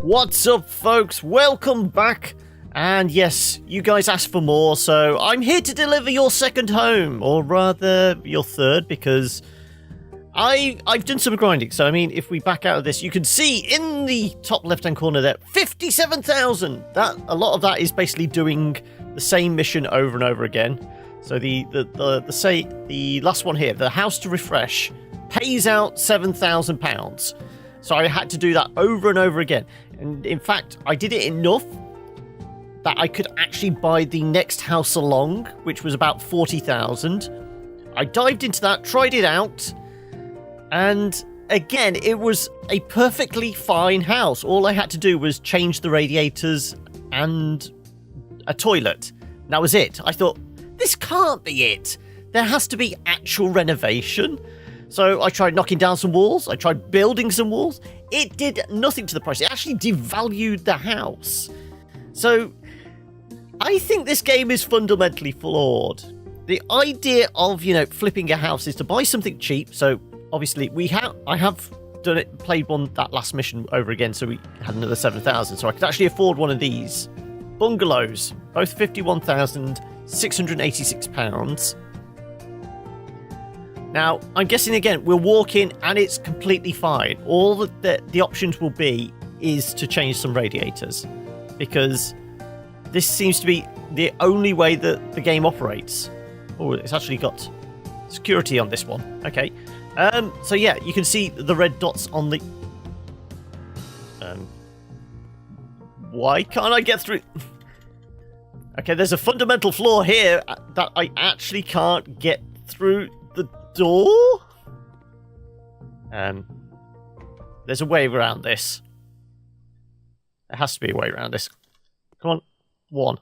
What's up, folks? Welcome back. And yes, you guys asked for more, so I'm here to deliver your second home, or rather your third, because I've done some grinding. So I mean, if we back out of this, you can see in the top left-hand corner there, 57,000. That a lot of that is basically doing the same mission over and over again. So the last one here, the house to refresh, pays out £7,000. So I had to do that over and over again. And in fact, I did it enough that I could actually buy the next house along, which was about 40,000. I dived into that, tried it out, and again, it was a perfectly fine house. All I had to do was change the radiators and a toilet. That was it. I thought, this can't be it. There has to be actual renovation. So I tried knocking down some walls. I tried building some walls. It did nothing to the price. It actually devalued the house. So I think this game is fundamentally flawed. The idea of, flipping a house is to buy something cheap. So obviously I have done it, played that last mission over again. So we had another 7,000. So I could actually afford one of these bungalows, both £51,686. Now, I'm guessing again, we'll walk in and it's completely fine. All the options will be is to change some radiators, because this seems to be the only way that the game operates. Oh, it's actually got security on this one. Okay. So yeah, you can see the red dots on the... why can't I get through? Okay, there's a fundamental flaw here that I actually can't get through the door? There's a way around this. There has to be a way around this. Come on. One.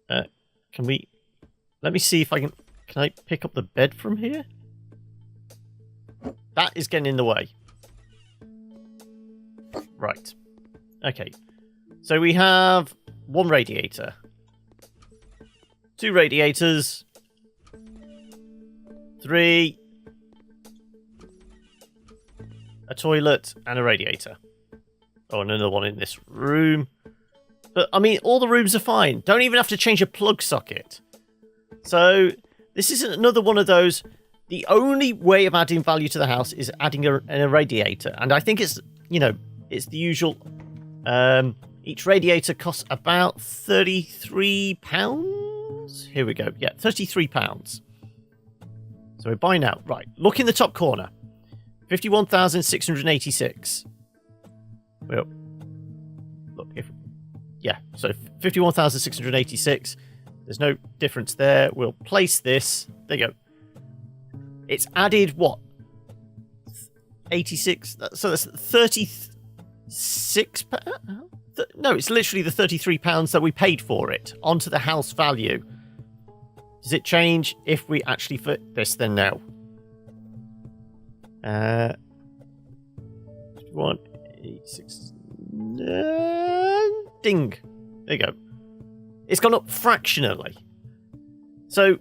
Can we... Let me see if I can... Can I pick up the bed from here? That is getting in the way. Right. Okay. So we have one radiator. Two radiators. 3. A toilet and a radiator. Oh, and another one in this room. But, I mean, all the rooms are fine. Don't even have to change a plug socket. So, this is another one of those... The only way of adding value to the house is adding a radiator. And I think it's, it's the usual... each radiator costs about £33. Here we go. Yeah, £33. So we're buying now. Right, look in the top corner. 51,686. Well, look, so 51,686. There's no difference there. We'll place this. There you go. It's added what? 86. So that's 36. No, it's literally the £33 that we paid for it onto the house value. Does it change if we actually fit this then now? 186. Ding. There you go. It's gone up fractionally. So,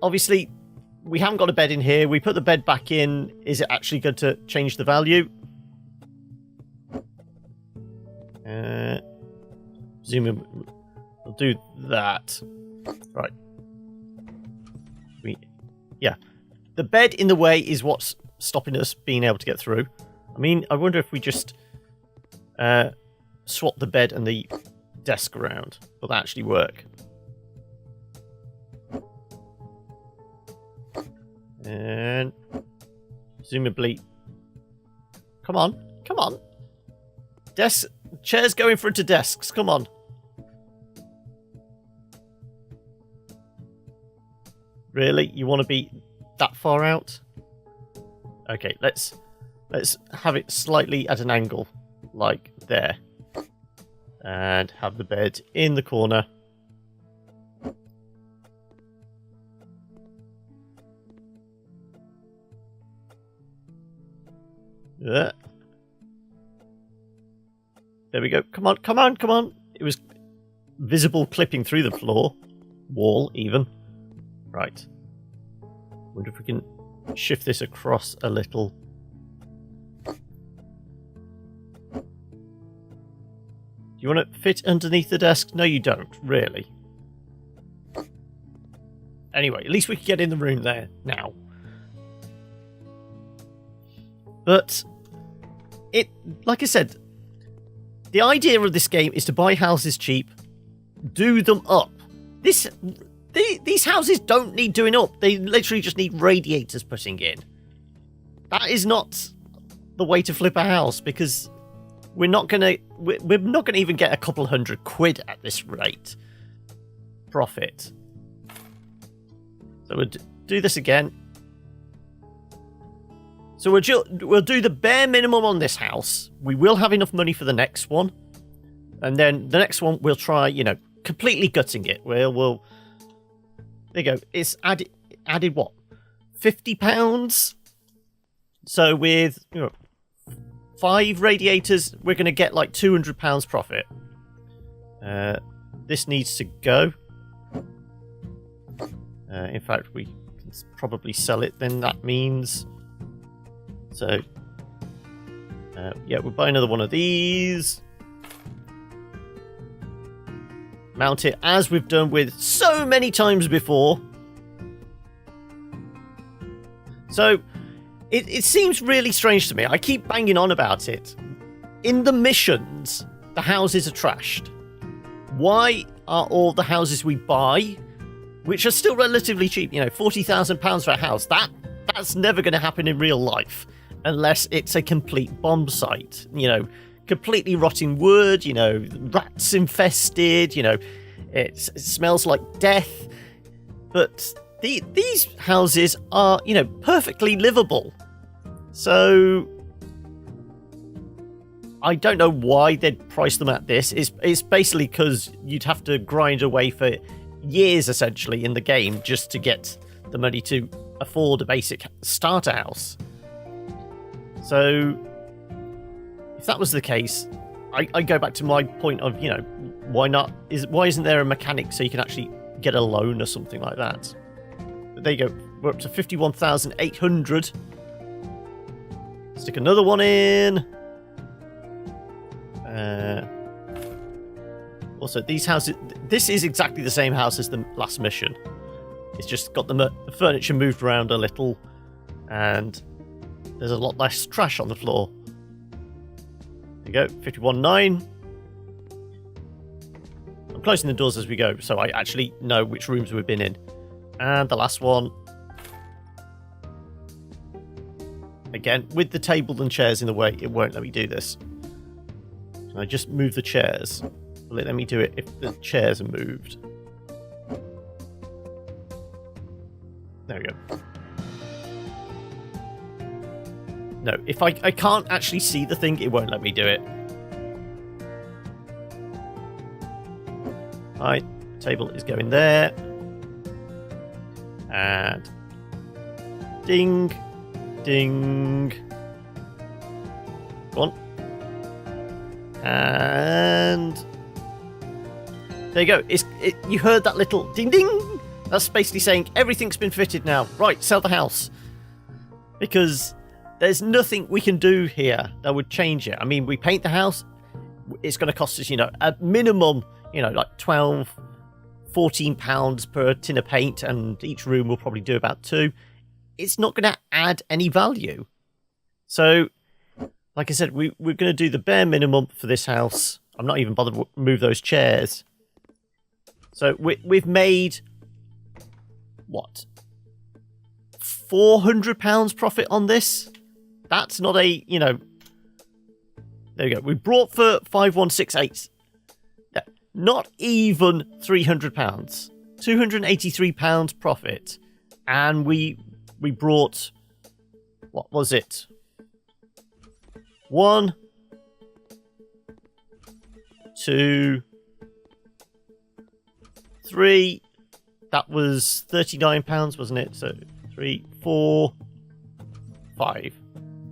obviously, we haven't got a bed in here. We put the bed back in. Is it actually going to change the value? Zoom in. We'll do that. Right. Yeah. The bed in the way is what's stopping us being able to get through. I mean, I wonder if we just swap the bed and the desk around. Will that actually work? And presumably... Come on. Come on. Chairs go in front of desks. Come on. Really? You want to be that far out? Okay, let's have it slightly at an angle, like there. And have the bed in the corner. Yeah. There we go. Come on, come on, come on. It was visible clipping through the floor. Wall, even. Right. Wonder if we can shift this across a little. you want to fit underneath the desk? No, you don't, really. Anyway, at least we can get in the room there now. But, like I said, the idea of this game is to buy houses cheap, do them up. These houses don't need doing up. They literally just need radiators putting in. That is not the way to flip a house, because we're not gonna even get a couple £100 at this rate profit. So we'll do this again. So we'll do the bare minimum on this house. We will have enough money for the next one, and then the next one we'll try, completely gutting it. We'll there you go. It's added what, £50? So with 5 radiators, we're going to get like £200 profit. This needs to go. In fact, we can probably sell it. Then that means, so yeah, we'll buy another one of these. Mount it as we've done with so many times before. So it seems really strange to me. I keep banging on about it. In the missions, the houses are trashed. Why are all the houses we buy, which are still relatively cheap, £40,000 for a house, that's never going to happen in real life unless it's a complete bomb site, completely rotting wood, rats infested, it smells like death. But these houses are, perfectly livable. So I don't know why they'd price them at this. It's basically because you'd have to grind away for years, essentially, in the game just to get the money to afford a basic starter house. So if that was the case, I go back to my point of, why not? Why isn't there a mechanic so you can actually get a loan or something like that? But there you go. We're up to 51,800. Stick another one in. Also, these houses, this is exactly the same house as the last mission. It's just got the furniture moved around a little, and there's a lot less trash on the floor. There you go, 51.9. I'm closing the doors as we go, so I actually know which rooms we've been in. And the last one. Again, with the table and chairs in the way, it won't let me do this. Can I just move the chairs? Will it let me do it if the chairs are moved? There we go. No, if I can't actually see the thing, it won't let me do it. Right, table is going there. And ding, ding. Go on. And there you go. You heard that little ding ding? That's basically saying everything's been fitted now. Right, sell the house. Because there's nothing we can do here that would change it. I mean, we paint the house, it's going to cost us, a minimum, like 12, 14 pounds per tin of paint, and each room will probably do about 2. It's not going to add any value. So, like I said, we're going to do the bare minimum for this house. I'm not even bothered to move those chairs. So we've made, what, £400 profit on this? That's not a, there we go. We brought for 5168. Not even £300. £283 profit. And we brought, what was it? 1, 2, 3. That was £39, wasn't it? So 3, 4, 5.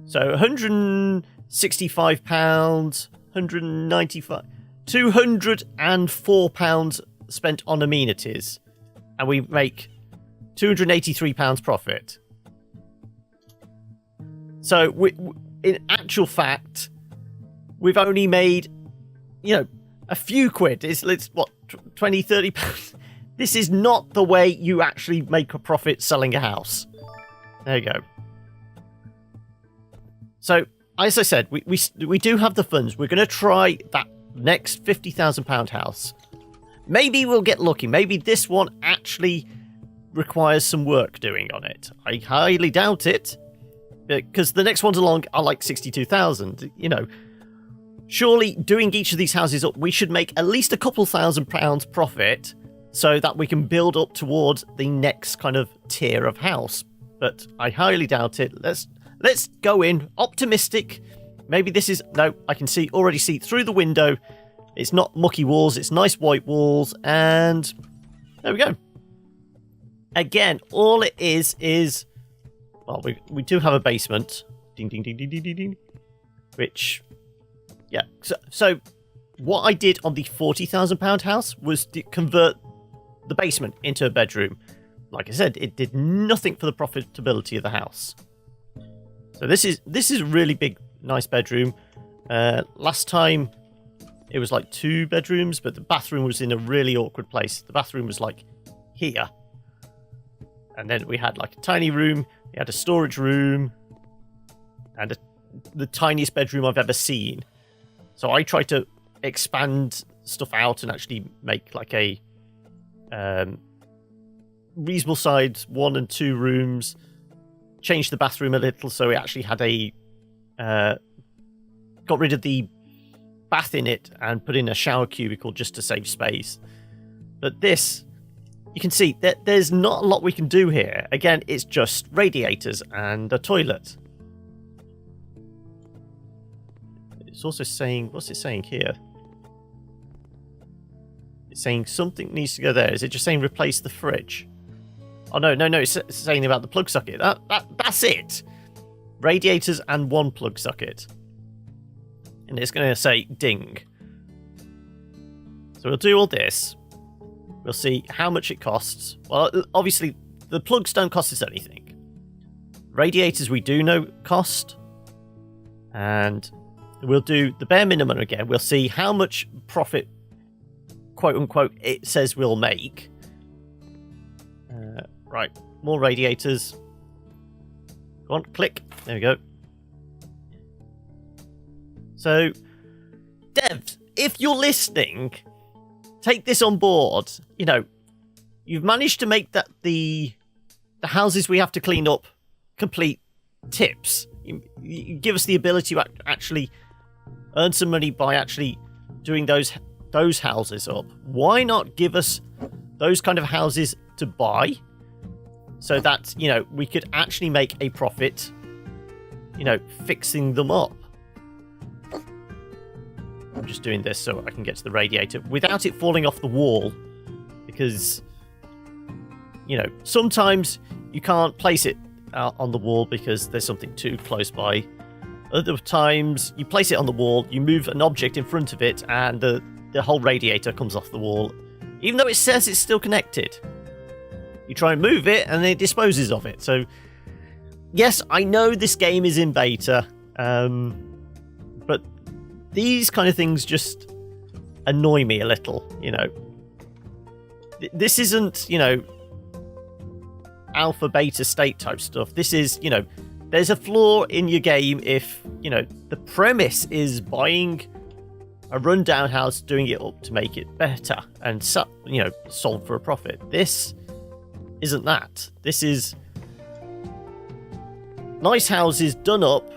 So £165, 195, £204 spent on amenities, and we make £283 profit. So in actual fact, we've only made, a few quid. It's what, 20, 30 pounds. This is not the way you actually make a profit selling a house. There you go. So, as I said, we do have the funds. We're going to try that next £50,000 house. Maybe we'll get lucky. Maybe this one actually requires some work doing on it. I highly doubt it, because the next ones along are like 62,000. You know, surely doing each of these houses up, we should make at least a couple £1,000 profit, so that we can build up towards the next kind of tier of house. But I highly doubt it. Let's go in optimistic. Maybe this is... No, I can already see through the window. It's not mucky walls, it's nice white walls, and there we go. Again, all it is... Well, we do have a basement. Ding, ding, ding, ding, ding, ding, ding. Which... Yeah, so what I did on the £40,000 house was to convert the basement into a bedroom. Like I said, it did nothing for the profitability of the house. So this is a really big, nice bedroom. Last time it was like 2 bedrooms, but the bathroom was in a really awkward place. The bathroom was like here. And then we had like a tiny room, we had a storage room, and the tiniest bedroom I've ever seen. So I tried to expand stuff out and actually make like a reasonable size 1 and 2 rooms, change the bathroom a little so it actually had a got rid of the bath in it and put in a shower cubicle just to save space. But this, you can see that there's not a lot we can do here. Again, it's just radiators and a toilet. It's also saying, what's it saying here? It's saying something needs to go there. Is it just saying replace the fridge? Oh, no, it's saying about the plug socket. That's it. Radiators and 1 plug socket. And it's going to say ding. So we'll do all this. We'll see how much it costs. Well, obviously, the plugs don't cost us anything. Radiators we do know cost. And we'll do the bare minimum again. We'll see how much profit, quote unquote, it says we'll make. Right, more radiators. Go on, click. There we go. So, devs, if you're listening, take this on board. You know, you've managed to make that the houses we have to clean up complete tips. You give us the ability to actually earn some money by actually doing those houses up. Why not give us those kind of houses to buy, so that, you know, we could actually make a profit, you know, fixing them up. I'm just doing this so I can get to the radiator without it falling off the wall, because, you know, sometimes you can't place it on the wall because there's something too close by. Other times you place it on the wall, you move an object in front of it, and the whole radiator comes off the wall, even though it says it's still connected. You try and move it, and it disposes of it. So, yes, I know this game is in beta, but these kind of things just annoy me a little, you know. This isn't, you know, alpha, beta, state type stuff. This is, you know, there's a flaw in your game if, you know, the premise is buying a rundown house, doing it up to make it better, and, you know, sold for a profit. This isn't that. This is nice houses done up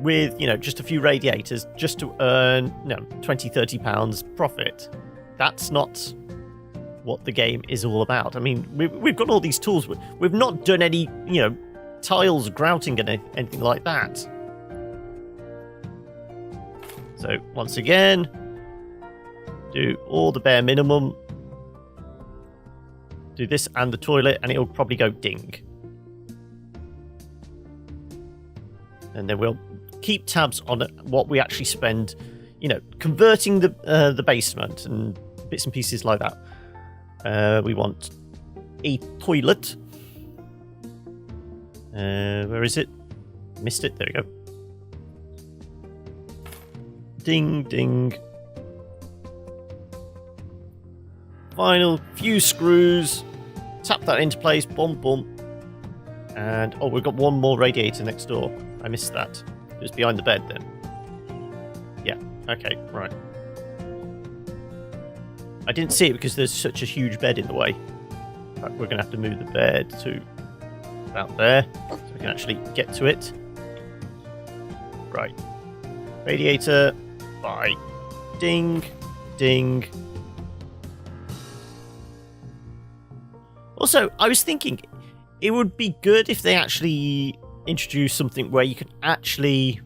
with, you know, just a few radiators just to earn, you know, £20-30 profit. That's not what the game is all about. I mean, we've got all these tools. We've not done any, you know, tiles, grouting, and anything like that. So, once again, do all the bare minimum. Do this and the toilet, and it'll probably go ding. And then we'll keep tabs on what we actually spend, you know, converting the basement and bits and pieces like that. We want a toilet. Where is it? Missed it. There we go. Ding, ding. Final few screws. Tap that into place. Boom, boom. And, oh, we've got one more radiator next door. I missed that. It was behind the bed then. Yeah, okay, right. I didn't see it because there's such a huge bed in the way. Right, we're going to have to move the bed to about there so we can actually get to it. Right. Radiator. Bye. Ding. Ding. Also, I was thinking it would be good if they actually introduce something where you could actually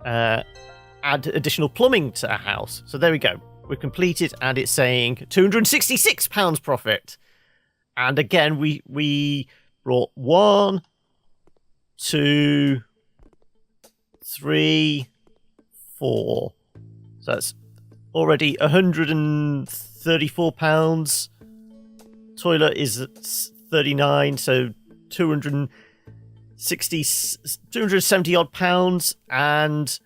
add additional plumbing to a house. So there we go. We've completed, and it's saying £266 profit. And again, we brought 1, 2, 3, 4. So that's already £134. Toilet is at 39, so 270 odd pounds, and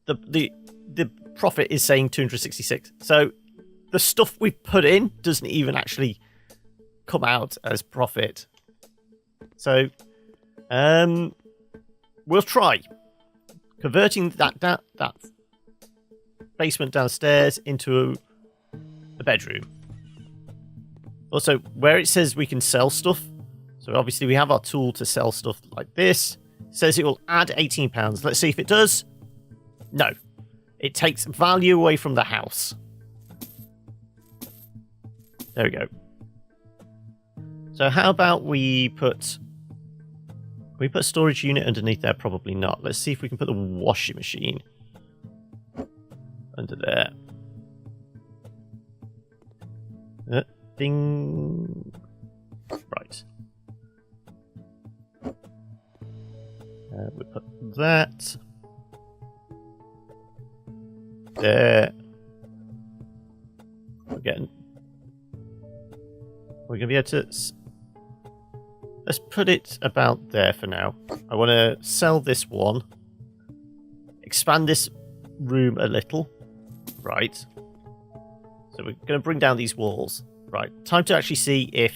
the profit is saying 266. So the stuff we put in doesn't even actually come out as profit. So we'll try converting that basement downstairs into a bedroom. Also, where it says we can sell stuff, so obviously we have our tool to sell stuff like this. It says it will add £18. Let's see if it does. No. It takes value away from the house. There we go. So how about we put... Can we put a storage unit underneath there? Probably not. Let's see if we can put the washing machine under there. Ding. Right. We put that there. Again, we're gonna be able to. Let's put it about there for now. I want to sell this one. Expand this room a little. Right. So we're going to bring down these walls. Right. Time to actually see if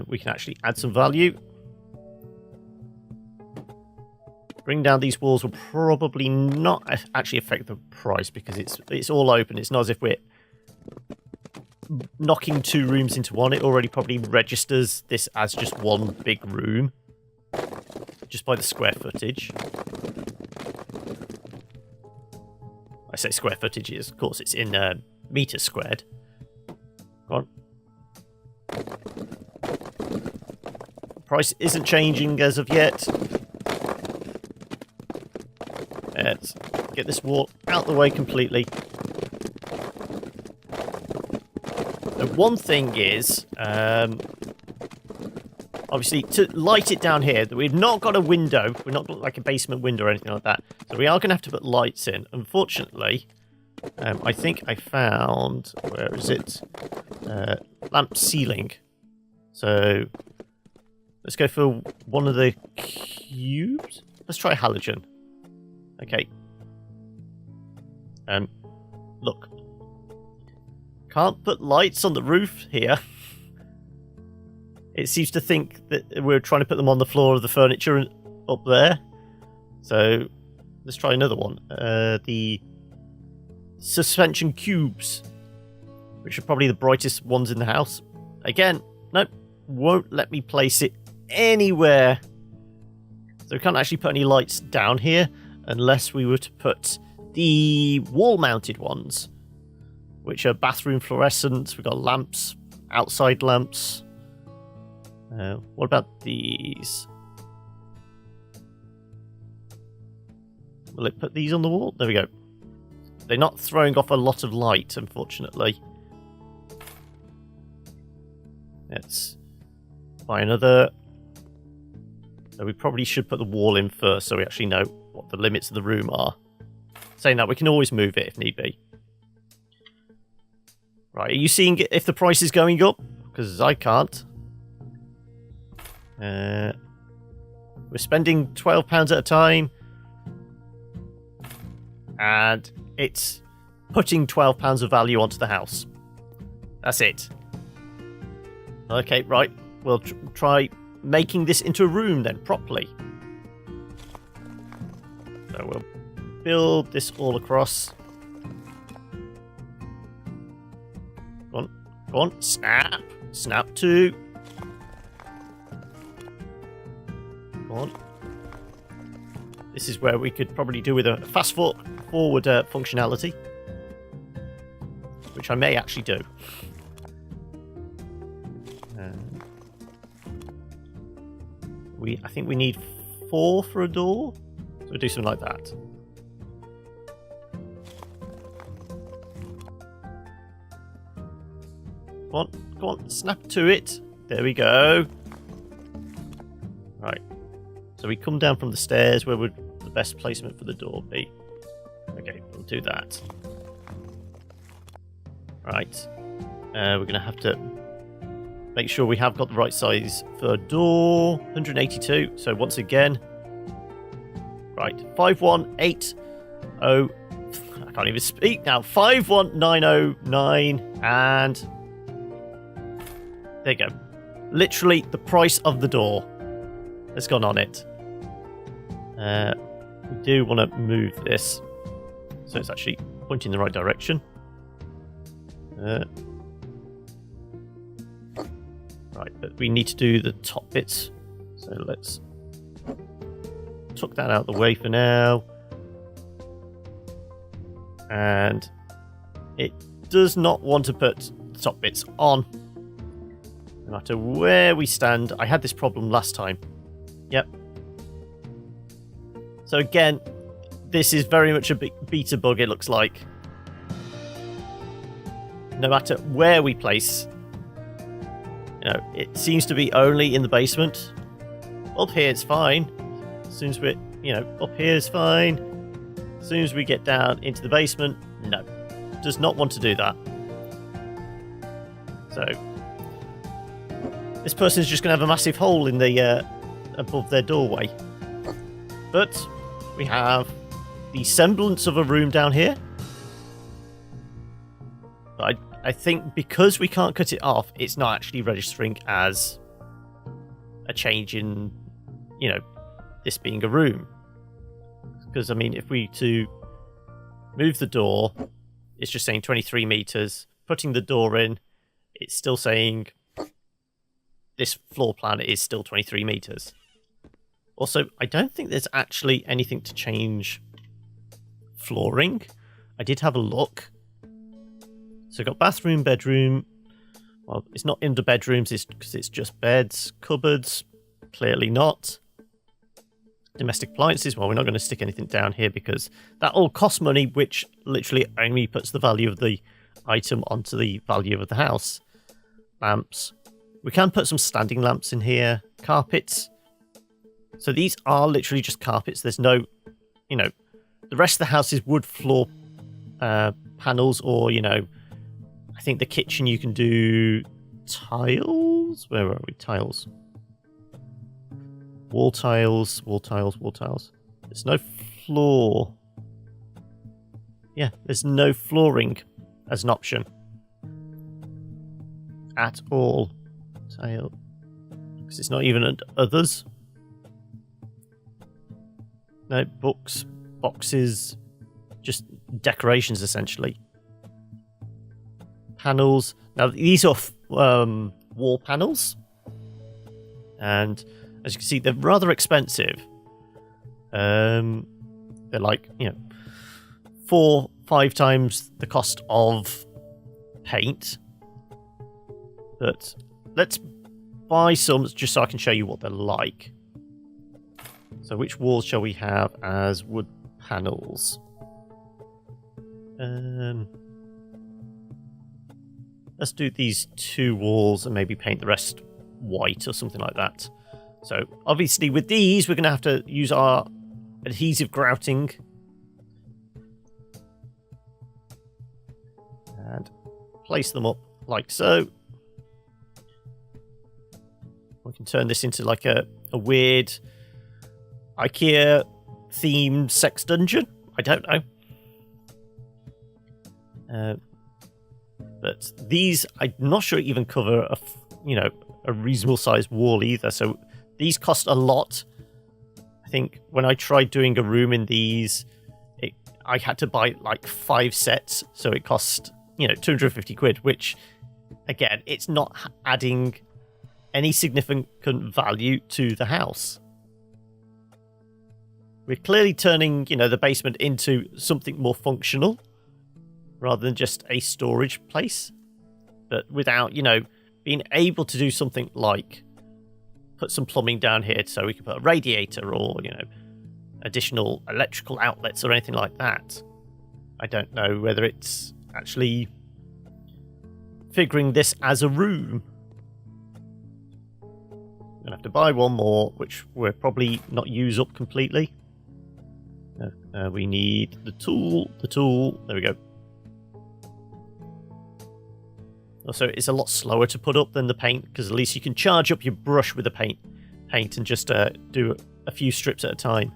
we can actually add some value. Bring down these walls will probably not actually affect the price because it's all open. It's not as if we're knocking 2 rooms into one. It already probably registers this as just one big room just by the square footage. I say square footage is, of course, it's in meters squared. Go on. Price isn't changing as of yet. Let's get this wall out the way completely. And one thing is, obviously, to light it down here, we've not got a window. We're not got like a basement window or anything like that. So we are going to have to put lights in. Unfortunately, I think I found, where is it? Lamp ceiling. So let's go for one of the cubes. Let's try halogen. Okay. Look. Can't put lights on the roof here. It seems to think that we're trying to put them on the floor of the furniture up there. So let's try another one. The suspension cubes, which are probably the brightest ones in the house. Again, nope, won't let me place it anywhere. So we can't actually put any lights down here unless we were to put the wall-mounted ones, which are bathroom fluorescents. We've got lamps, outside lamps. What about these? Will it put these on the wall? There we go. They're not throwing off a lot of light, unfortunately. Let's buy another. So we probably should put the wall in first so we actually know what the limits of the room are. Saying that, we can always move it if need be. Right, are you seeing if the price is going up? Because I can't. We're spending £12 at a time. and it's putting £12 of value onto the house. That's it. Okay, right. We'll try making this into a room then, properly. So we'll build this all across. Go on. Go on. Snap. Snap 2. Go on. This is where we could probably do with a fast forward functionality, which I may actually do. I think we need 4 for a door, so we'll do something like that. Go on, snap to it. There we go. Right. So we come down from the stairs. Where would the best placement for the door be? Okay, we'll do that. Right. We're going to have to make sure we have got the right size for a door. 182. So once again, right. 518. I can't even speak now. 51909 and there you go. Literally the price of the door has gone on it. We do want to move this so it's actually pointing in the right direction. Right, but we need to do the top bits. So let's tuck that out of the way for now. And it does not want to put the top bits on. No matter where we stand. I had this problem last time. Yep. So again, this is very much a beta bug, it looks like. No matter where we place, it seems to be only in the basement. Up here it's fine. As soon as we're, up here is fine. As soon as we get down into the basement, no. Does not want to do that. So this person's just going to have a massive hole in the above their doorway. But we have the semblance of a room down here. But I think because we can't cut it off, it's not actually registering as a change in, this being a room. Because, I mean, if we to move the door, it's just saying 23 meters. Putting the door in, it's still saying this floor plan is still 23 meters. Also, I don't think there's actually anything to change flooring. I did have a look. So got bathroom, bedroom. Well, it's not under bedrooms because it's just beds. Cupboards, clearly not. Domestic appliances, well, we're not going to stick anything down here because that all costs money, which literally only puts the value of the item onto the value of the house. Lamps. We can put some standing lamps in here. Carpets. So these are literally just carpets. There's no, the rest of the house is wood floor panels or, I think the kitchen you can do tiles. Where are we? Tiles. Wall tiles, wall tiles, wall tiles. There's no floor. Yeah, there's no flooring as an option. At all. Tile. Because it's not even others. No, books, boxes, just decorations essentially. Panels. Now these are wall panels. And as you can see, they're rather expensive. They're like, 4-5 times the cost of paint. But let's buy some just so I can show you what they're like. So which walls shall we have as wood panels? Let's do these 2 walls and maybe paint the rest white or something like that. So obviously with these, we're going to have to use our adhesive grouting. And place them up like so. We can turn this into like a weird IKEA themed sex dungeon. I don't know. But these, I'm not sure even cover a reasonable sized wall either. So these cost a lot. I think when I tried doing a room in these, I had to buy like 5 sets, so it cost 250 quid, which again, it's not adding any significant value to the house. We're clearly turning the basement into something more functional rather than just a storage place, but without being able to do something like put some plumbing down here so we can put a radiator or additional electrical outlets or anything like that. I don't know whether it's actually figuring this as a room. I'm gonna have to buy one more, which we'll probably not use up completely. We need the tool. There we go. Also, it's a lot slower to put up than the paint, because at least you can charge up your brush with the paint and just do a few strips at a time.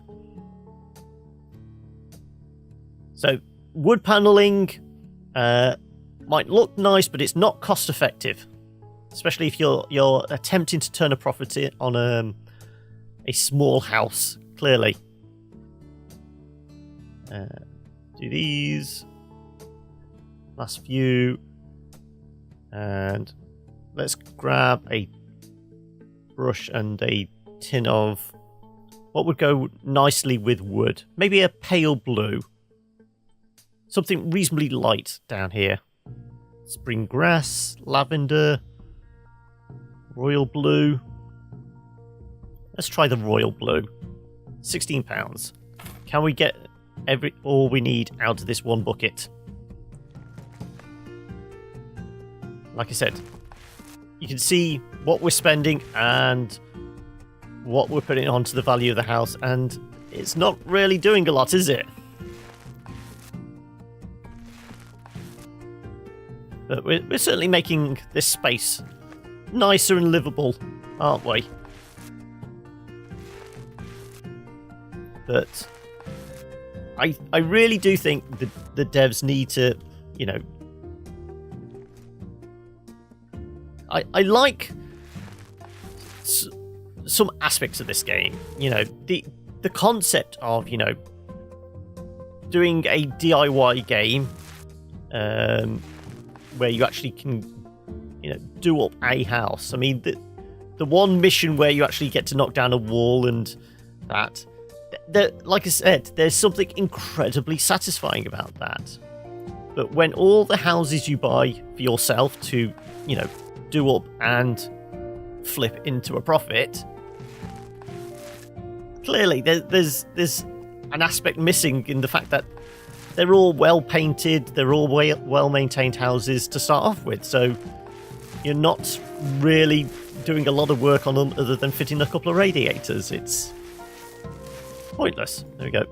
So, wood paneling might look nice, but it's not cost effective, especially if you're attempting to turn a profit on a small house. Clearly, do these last few. And let's grab a brush and a tin of what would go nicely with wood. Maybe a pale blue. Something reasonably light down here. Spring grass, lavender, royal blue. Let's try the royal blue. £16. Can we get all we need out of this one bucket? Like I said, you can see what we're spending and what we're putting onto the value of the house, and it's not really doing a lot, is it? But we're certainly making this space nicer and livable, aren't we? But I really do think the devs need to, I like some aspects of this game. The concept of doing a DIY game where you actually can do up a house. I mean, the one mission where you actually get to knock down a wall and that, like I said, there's something incredibly satisfying about that. But when all the houses you buy for yourself to do up and flip into a profit, clearly there's an aspect missing in the fact that they're all well painted, they're all well maintained houses to start off with, so you're not really doing a lot of work on them other than fitting a couple of radiators. It's pointless. There we go.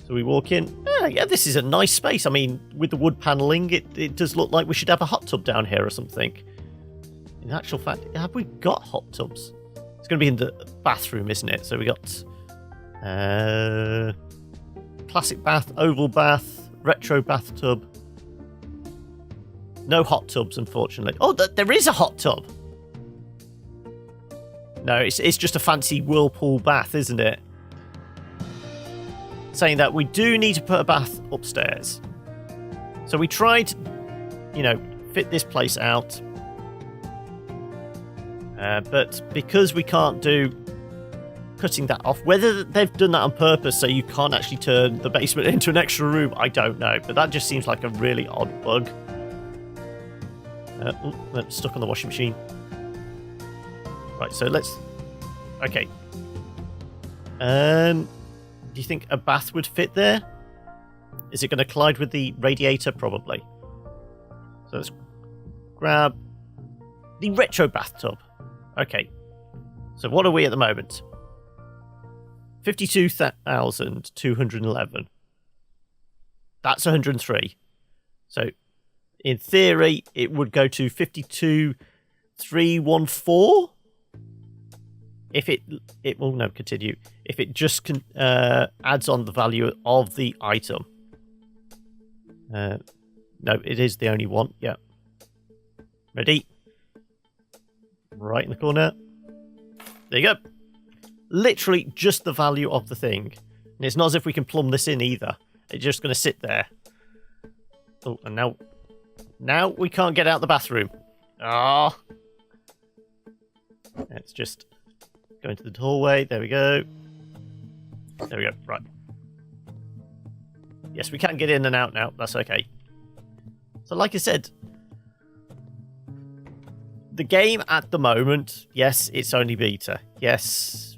So we walk in. Yeah, this is a nice space. I mean, with the wood panelling, it does look like we should have a hot tub down here or something. In actual fact, have we got hot tubs? It's going to be in the bathroom, isn't it? So we got classic bath, oval bath, retro bathtub. No hot tubs, unfortunately. Oh, there is a hot tub. No, it's just a fancy whirlpool bath, isn't it? Saying that we do need to put a bath upstairs. So we tried, fit this place out. But because we can't do cutting that off, whether they've done that on purpose so you can't actually turn the basement into an extra room, I don't know. But that just seems like a really odd bug. Stuck on the washing machine. Right, so let's... Okay. Do you think a bath would fit there? Is it going to collide with the radiator? Probably. So let's grab the retro bathtub. Okay. So what are we at the moment? 52,211. That's 103. So in theory, it would go to 52,314. If it will no continue. If it just adds on the value of the item. No, it is the only one. Yeah. Ready? Right in the corner. There you go. Literally just the value of the thing. And it's not as if we can plumb this in either. It's just going to sit there. Oh, and now we can't get out the bathroom. Ah. Let's just go into the hallway. There we go. There we go. Right. Yes, we can get in and out now. That's okay. So like I said, the game at the moment, yes, it's only beta. Yes.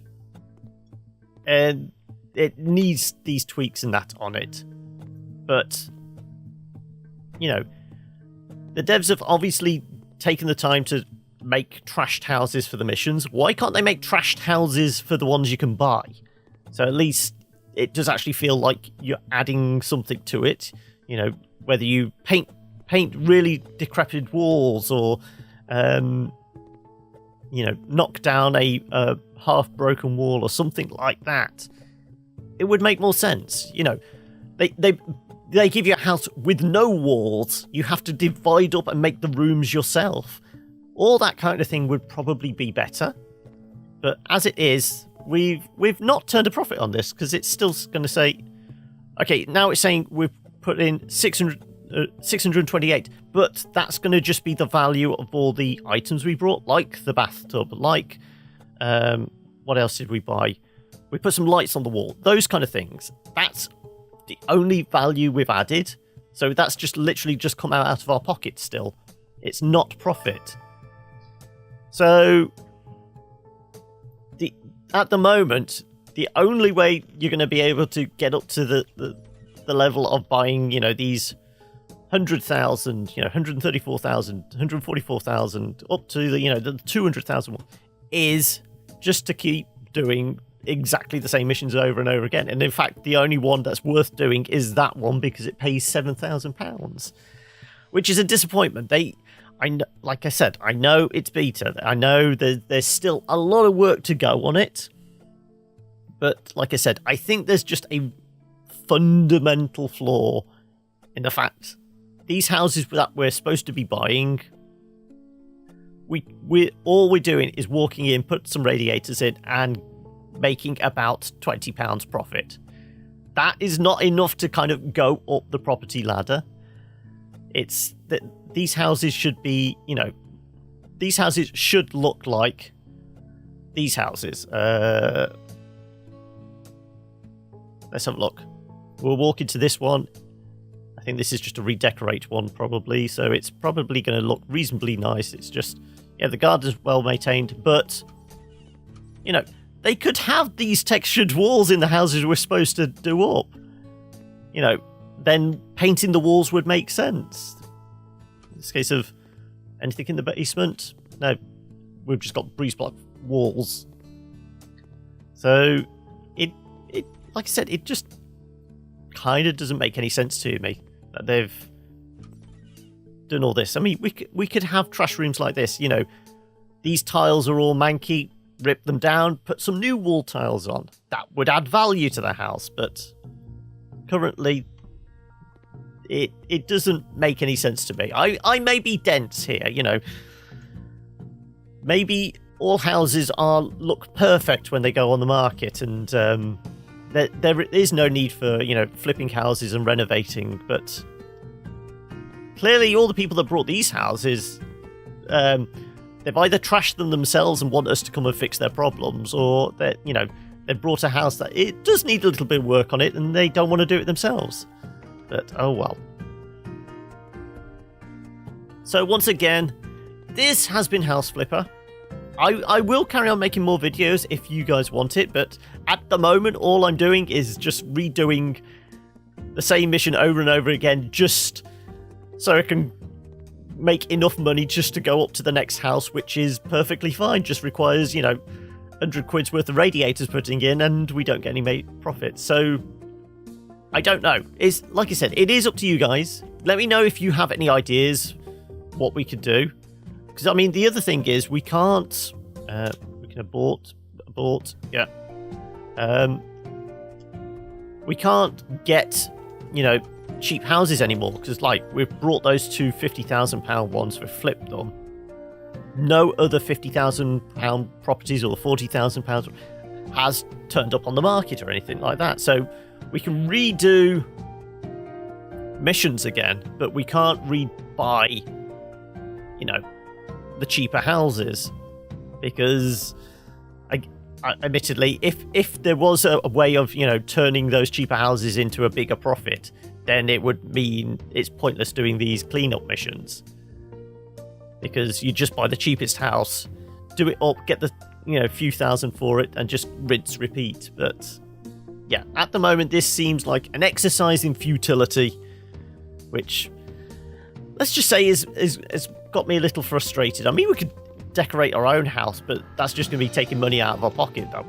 And it needs these tweaks and that on it. But, you know, the devs have obviously taken the time to make trashed houses for the missions. Why can't they make trashed houses for the ones you can buy? So at least it does actually feel like you're adding something to it. You know, whether you paint really decrepit walls or, you know, knock down a half-broken wall or something like that, it would make more sense. You know, they give you a house with no walls. You have to divide up and make the rooms yourself. All that kind of thing would probably be better. But as it is, we've not turned a profit on this because it's still going to say, okay, now it's saying we've put in 628, but that's going to just be the value of all the items we brought, like the bathtub, like what else did we buy? We put some lights on the wall, those kind of things. That's the only value we've added. So that's just literally just come out of our pocket still. It's not profit. So at the moment, the only way you're going to be able to get up to the level of buying, you know, these 100,000, you know, 134,000, 144,000, up to the, you know, the 200,000 is just to keep doing exactly the same missions over and over again. And in fact, the only one that's worth doing is that one because it pays £7,000, which is a disappointment. Like I said, I know it's beta. I know there's still a lot of work to go on it. But like I said, I think there's just a fundamental flaw in the fact these houses that we're supposed to be buying, all we're doing is walking in, put some radiators in, and making about £20 profit. That is not enough to kind of go up the property ladder. It's that these houses should be, you know, these houses should look like these houses. Let's have a look. We'll walk into this one. I think this is just a redecorate one probably, so it's probably going to look reasonably nice. It's just, yeah, the garden's well maintained, but, you know, they could have these textured walls in the houses we're supposed to do up. You know, then painting the walls would make sense. In this case of anything in the basement, no, we've just got breeze block walls. So it like I said, it just kind of doesn't make any sense to me that they've done all this. I mean, we could have trash rooms like this. You know, these tiles are all manky. Rip them down, put some new wall tiles on. That would add value to the house, but currently it doesn't make any sense to me. I may be dense here, you know. Maybe all houses look perfect when they go on the market, and there is no need for, you know, flipping houses and renovating, but clearly all the people that brought these houses, they've either trashed them themselves and want us to come and fix their problems, or that, you know, they've brought a house that it does need a little bit of work on it and they don't want to do it themselves. But oh well. So once again, this has been House Flipper. I will carry on making more videos if you guys want it, but at the moment all I'm doing is just redoing the same mission over and over again, just so I can make enough money just to go up to the next house, which is perfectly fine. Just requires, you know, 100 quid's worth of radiators putting in, and we don't get any profit. So I don't know. It's like I said, it is up to you guys. Let me know if you have any ideas what we could do, because I mean the other thing is we can't we can abort, yeah, we can't get, you know, cheap houses anymore, because like we've brought those two £50,000 ones, we've flipped them. No other £50,000 properties or £40,000 has turned up on the market or anything like that. So we can redo missions again, but we can't rebuy, you know, the cheaper houses, because admittedly, if there was a way of, you know, turning those cheaper houses into a bigger profit, then it would mean it's pointless doing these cleanup missions, because you just buy the cheapest house, do it up, get the, you know, few thousand for it, and just rinse repeat. But yeah, at the moment this seems like an exercise in futility, which let's just say is got me a little frustrated. I mean, we could decorate our own house, but that's just going to be taking money out of our pocket that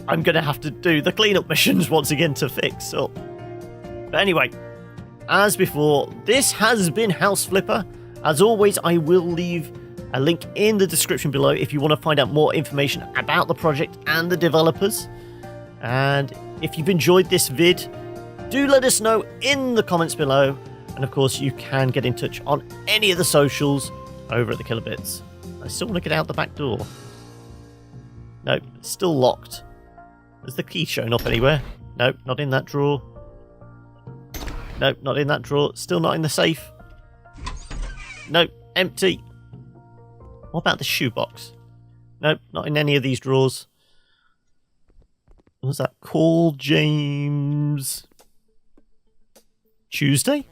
I'm going to have to do the cleanup missions once again to fix up. But anyway, as before, this has been House Flipper. As always, I will leave a link in the description below if you want to find out more information about the project and the developers. And if you've enjoyed this vid, do let us know in the comments below. And of course, you can get in touch on any of the socials over at the Killer Bits. I still want to get out the back door. Nope, it's still locked. Is the key showing up anywhere? Nope, not in that drawer. Nope, not in that drawer. Still not in the safe. Nope, empty. What about the shoebox? Nope, not in any of these drawers. What was that? Call James Tuesday?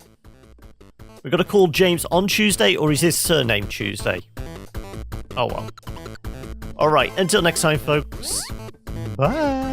We got to call James on Tuesday, or is his surname Tuesday? Oh well. Alright, until next time, folks. Bye.